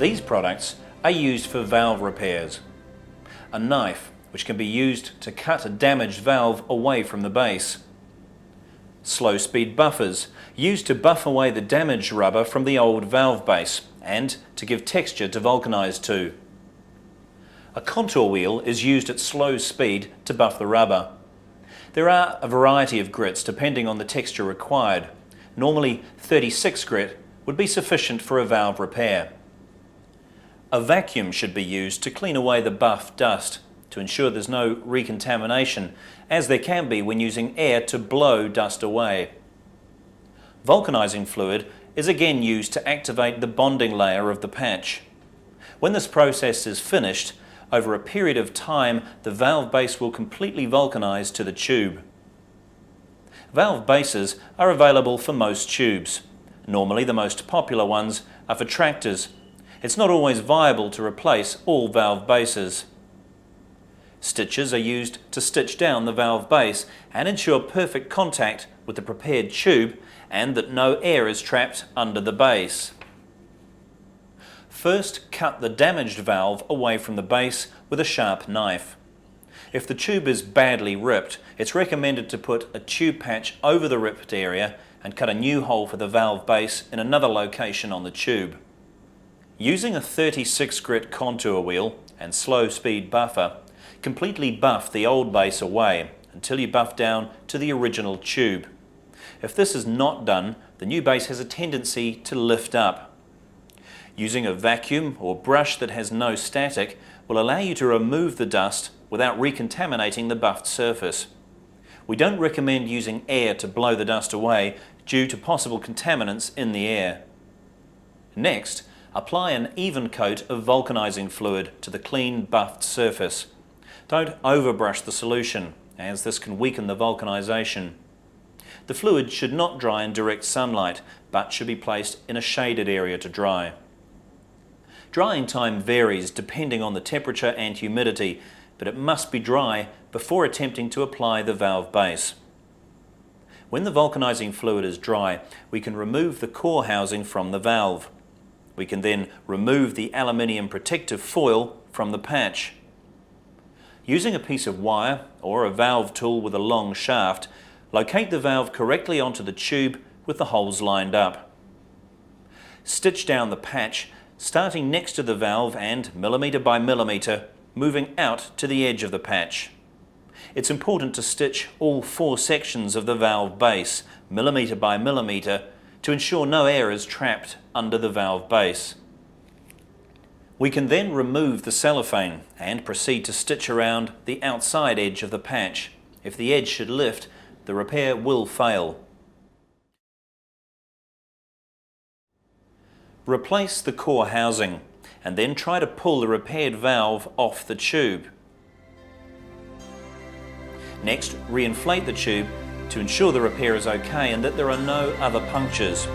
These products are used for valve repairs. A knife, which can be used to cut a damaged valve away from the base. Slow speed buffers, used to buff away the damaged rubber from the old valve base and to give texture to vulcanized to. A contour wheel is used at slow speed to buff the rubber. There are a variety of grits depending on the texture required. Normally 36 grit would be sufficient for a valve repair. A vacuum should be used to clean away the buff dust to ensure there's no recontamination, as there can be when using air to blow dust away. Vulcanizing fluid is again used to activate the bonding layer of the patch. When this process is finished, over a period of time the valve base will completely vulcanize to the tube. Valve bases are available for most tubes. Normally the most popular ones are for tractors. It's not always viable to replace all valve bases. Stitches are used to stitch down the valve base and ensure perfect contact with the prepared tube and that no air is trapped under the base. First, cut the damaged valve away from the base with a sharp knife. If the tube is badly ripped, it's recommended to put a tube patch over the ripped area and cut a new hole for the valve base in another location on the tube. Using a 36 grit contour wheel and slow speed buffer, completely buff the old base away until you buff down to the original tube. If this is not done, the new base has a tendency to lift up. Using a vacuum or brush that has no static will allow you to remove the dust without recontaminating the buffed surface. We don't recommend using air to blow the dust away due to possible contaminants in the air. Next, apply an even coat of vulcanizing fluid to the clean buffed surface. Don't overbrush the solution, as this can weaken the vulcanization. The fluid should not dry in direct sunlight, but should be placed in a shaded area to dry. Drying time varies depending on the temperature and humidity, but it must be dry before attempting to apply the valve base. When the vulcanizing fluid is dry, we can remove the core housing from the valve. We can then remove the aluminium protective foil from the patch. Using a piece of wire or a valve tool with a long shaft, locate the valve correctly onto the tube with the holes lined up. Stitch down the patch, starting next to the valve and millimetre by millimetre, moving out to the edge of the patch. It's important to stitch all 4 sections of the valve base, millimetre by millimetre, to ensure no air is trapped under the valve base. We can then remove the cellophane and proceed to stitch around the outside edge of the patch. If the edge should lift, the repair will fail. Replace the core housing and then try to pull the repaired valve off the tube. Next, reinflate the tube to ensure the repair is okay and that there are no other punctures.